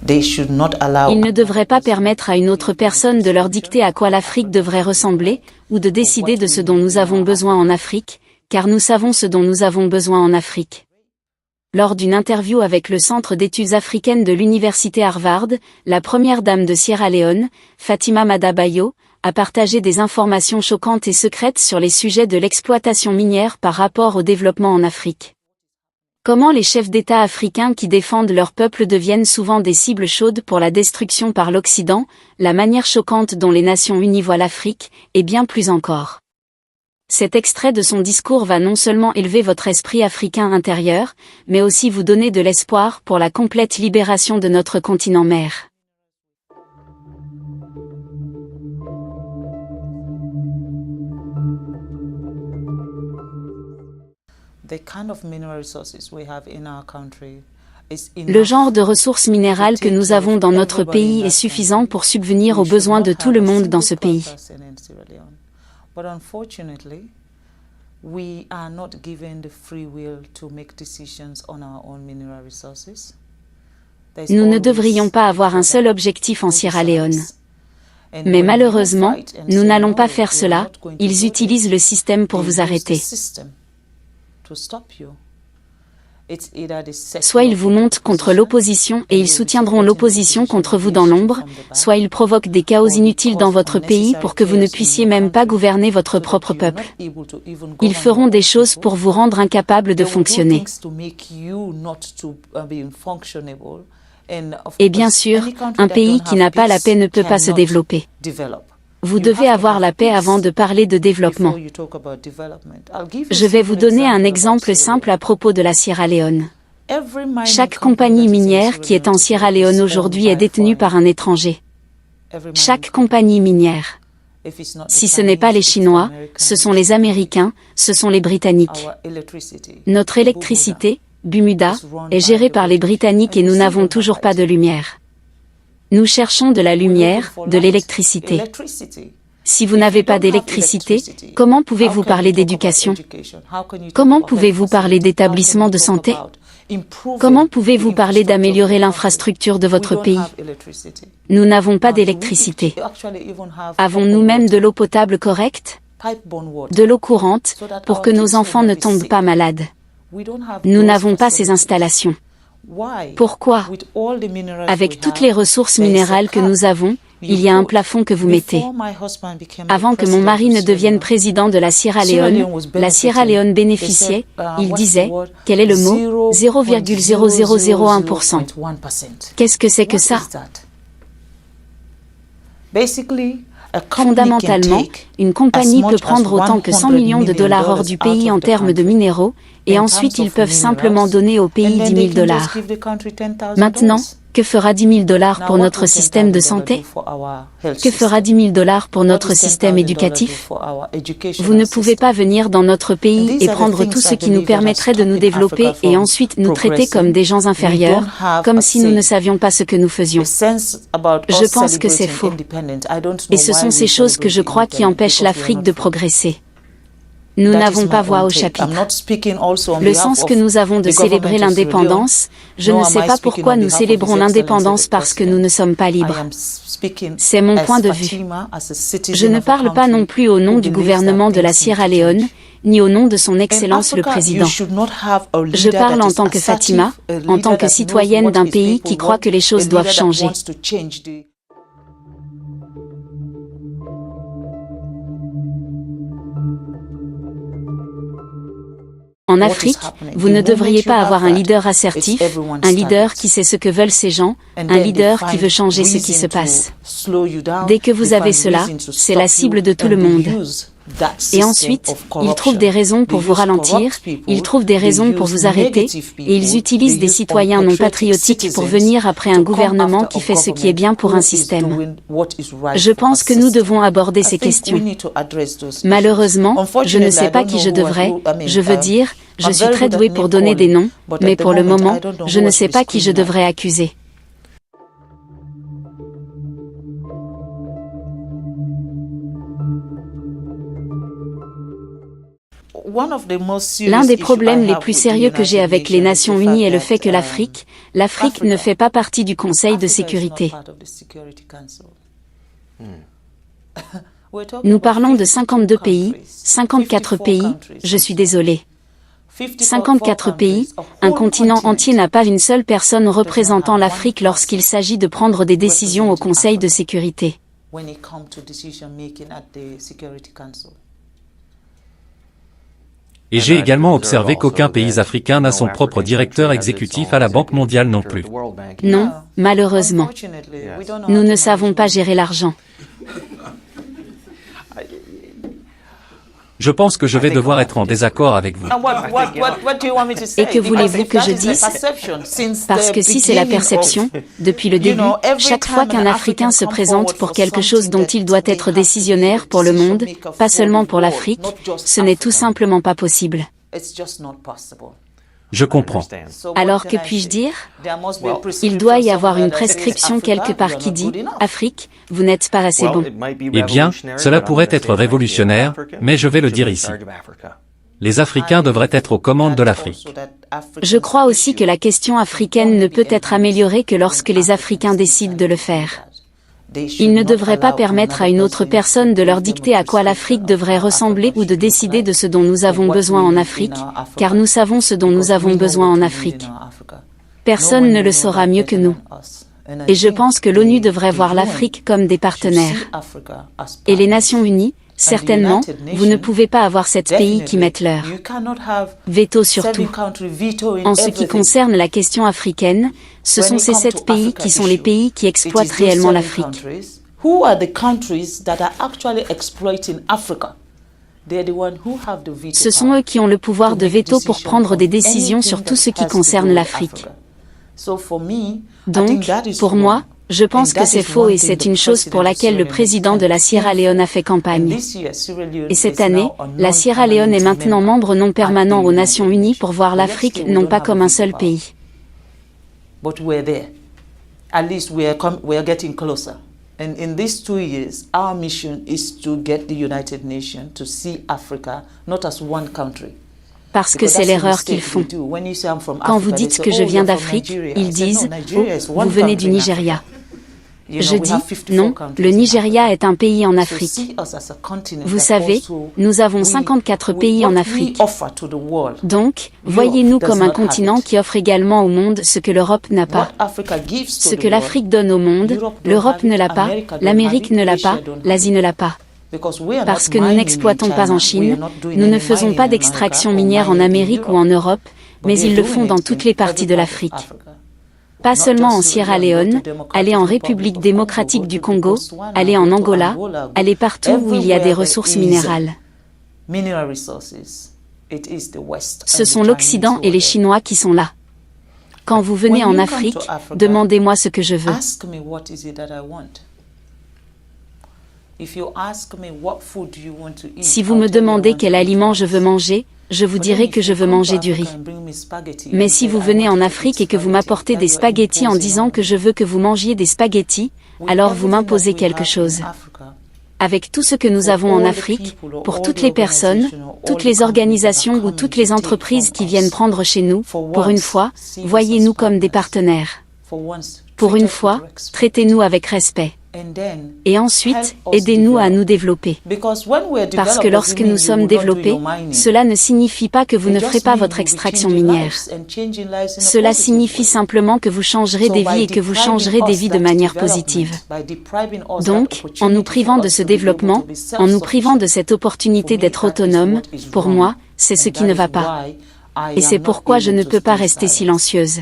Ils ne devraient pas permettre à une autre personne de leur dicter à quoi l'Afrique devrait ressembler, ou de décider de ce dont nous avons besoin en Afrique, car nous savons ce dont nous avons besoin en Afrique. Lors d'une interview avec le Centre d'études africaines de l'Université Harvard, la première dame de Sierra Leone, Fatima Madabayo, a partagé des informations choquantes et secrètes sur les sujets de l'exploitation minière par rapport au développement en Afrique. Comment les chefs d'État africains qui défendent leur peuple deviennent souvent des cibles chaudes pour la destruction par l'Occident, la manière choquante dont les Nations Unies voient l'Afrique, et bien plus encore. Cet extrait de son discours va non seulement élever votre esprit africain intérieur, mais aussi vous donner de l'espoir pour la complète libération de notre continent mère. Le genre de ressources minérales que nous avons dans notre pays est suffisant pour subvenir aux besoins de tout le monde dans ce pays. Nous ne devrions pas avoir un seul objectif en Sierra Leone. Mais malheureusement, nous n'allons pas faire cela, ils utilisent le système pour vous arrêter. Soit ils vous montent contre l'opposition et ils soutiendront l'opposition contre vous dans l'ombre, soit ils provoquent des chaos inutiles dans votre pays pour que vous ne puissiez même pas gouverner votre propre peuple. Ils feront des choses pour vous rendre incapable de fonctionner. Et bien sûr, un pays qui n'a pas la paix ne peut pas se développer. Vous devez avoir la paix avant de parler de développement. Je vais vous donner un exemple simple à propos de la Sierra Leone. Chaque compagnie minière qui est en Sierra Leone aujourd'hui est détenue par un étranger. Chaque compagnie minière. Si ce n'est pas les Chinois, ce sont les Américains, ce sont les Britanniques. Notre électricité, Bumuda, est gérée par les Britanniques et nous n'avons toujours pas de lumière. Nous cherchons de la lumière, de l'électricité. Si vous n'avez pas d'électricité, comment pouvez-vous parler d'éducation? Comment pouvez-vous parler d'établissement de santé? Comment pouvez-vous parler d'améliorer l'infrastructure de votre pays? Nous n'avons pas d'électricité. Avons-nous même de l'eau potable correcte? De l'eau courante, pour que nos enfants ne tombent pas malades? Nous n'avons pas ces installations. Pourquoi? Avec toutes les ressources minérales que nous avons, il y a un plafond que vous mettez. Avant que mon mari ne devienne président de la Sierra Leone bénéficiait, il disait, quel est le mot? 0,0001%. Qu'est-ce que c'est que ça? Fondamentalement, une compagnie peut prendre autant que 100 millions de dollars hors du pays en termes de minéraux, et ensuite ils peuvent simplement donner au pays 10 000 dollars. Maintenant, que fera 10 000 dollars pour notre système de santé? Que fera 10 000 dollars pour notre système éducatif? Vous ne pouvez pas venir dans notre pays et prendre tout ce qui nous permettrait de nous développer et ensuite nous traiter comme des gens inférieurs, comme si nous ne savions pas ce que nous faisions. Je pense que c'est faux. Et ce sont ces choses que je crois qui empêchent l'Afrique de progresser. Nous n'avons pas voix au chapitre. Le sens que nous avons de célébrer l'indépendance, je ne sais pas pourquoi nous célébrons l'indépendance parce que nous ne sommes pas libres. C'est mon point de vue. Je ne parle pas non plus au nom du gouvernement de la Sierra Leone, ni au nom de son Excellence le Président. Je parle en tant que Fatima, en tant que citoyenne d'un pays qui croit que les choses doivent changer. En Afrique, vous ne devriez pas avoir un leader assertif, un leader qui sait ce que veulent ces gens, un leader qui veut changer ce qui se passe. Dès que vous avez cela, c'est la cible de tout le monde. Et ensuite, ils trouvent des raisons pour vous ralentir, ils trouvent des raisons pour vous arrêter, et ils utilisent des citoyens non patriotiques pour venir après un gouvernement qui fait ce qui est bien pour un système. Je pense que nous devons aborder ces questions. Malheureusement, je ne sais pas qui je devrais, je veux dire, je suis très douée pour donner des noms, mais pour le moment, je ne sais pas qui je devrais accuser. L'un des problèmes les plus sérieux que j'ai avec les Nations Unies est le fait que l'Afrique ne fait pas partie du Conseil de sécurité. Nous parlons de 52 pays, 54 pays, je suis désolé. 54 pays, un continent entier n'a pas une seule personne représentant l'Afrique lorsqu'il s'agit de prendre des décisions au Conseil de sécurité. Et j'ai également observé qu'aucun pays africain n'a son propre directeur exécutif à la Banque mondiale non plus. Non, malheureusement. Nous ne savons pas gérer l'argent. Je pense que je vais devoir être en désaccord avec vous. Et que voulez-vous que je dise? Parce que si c'est la perception, depuis le début, chaque fois qu'un Africain se présente pour quelque chose dont il doit être décisionnaire pour le monde, pas seulement pour l'Afrique, ce n'est tout simplement pas possible. Je comprends. Alors que puis-je dire? Il doit y avoir une prescription quelque part qui dit « Afrique, vous n'êtes pas assez bon ». Eh bien, cela pourrait être révolutionnaire, mais je vais le dire ici. Les Africains devraient être aux commandes de l'Afrique. Je crois aussi que la question africaine ne peut être améliorée que lorsque les Africains décident de le faire. Ils ne devraient pas permettre à une autre personne de leur dicter à quoi l'Afrique devrait ressembler ou de décider de ce dont nous avons besoin en Afrique, car nous savons ce dont nous avons besoin en Afrique. Personne ne le saura mieux que nous. Et je pense que l'ONU devrait voir l'Afrique comme des partenaires. Et les Nations Unies, certainement, vous ne pouvez pas avoir 7 pays qui mettent leur veto sur tout. En ce qui concerne la question africaine, ce sont ces 7 pays qui sont les pays qui exploitent réellement l'Afrique. Ce sont eux qui ont le pouvoir de veto pour prendre des décisions sur tout ce qui concerne l'Afrique. Donc, pour moi, je pense que c'est faux et c'est une chose pour laquelle le président de la Sierra Leone a fait campagne. Et cette année, la Sierra Leone est maintenant membre non permanent aux Nations Unies pour voir l'Afrique non pas comme un seul pays. And in these 2 years, our mission is to get the United Nations to see Africa not as one country. Parce que c'est l'erreur qu'ils font. Quand vous dites que je viens d'Afrique, ils disent « Oh, vous venez du Nigeria ». Je dis « Non, le Nigeria est un pays en Afrique. Vous savez, nous avons 54 pays en Afrique. Donc, voyez-nous comme un continent qui offre également au monde ce que l'Europe n'a pas. Ce que l'Afrique donne au monde, l'Europe ne l'a pas, l'Amérique ne l'a pas, l'Asie ne l'a pas. Parce que nous n'exploitons pas en Chine, nous ne faisons pas d'extraction minière en Amérique ou en Europe, mais ils le font dans toutes les parties de l'Afrique. Pas seulement en Sierra Leone, allez en République démocratique du Congo, allez en Angola, allez partout où il y a des ressources minérales. Ce sont l'Occident et les Chinois qui sont là. Quand vous venez en Afrique, demandez-moi ce que je veux. Si vous me demandez quel aliment je veux manger, je vous dirai que je veux manger du riz. Mais si vous venez en Afrique et que vous m'apportez des spaghettis en disant que je veux que vous mangiez des spaghettis, alors vous m'imposez quelque chose. Avec tout ce que nous avons en Afrique, pour toutes les personnes, toutes les organisations ou toutes les entreprises qui viennent prendre chez nous, pour une fois, voyez-nous comme des partenaires. Pour une fois, traitez-nous avec respect. Et ensuite, aidez-nous à nous développer. Parce que lorsque nous sommes développés, cela ne signifie pas que vous ne ferez pas votre extraction minière. Cela signifie simplement que vous changerez des vies et que vous changerez des vies de manière positive. Donc, en nous privant de ce développement, en nous privant de cette opportunité d'être autonome, pour moi, c'est ce qui ne va pas. Et c'est pourquoi je ne peux pas rester silencieuse.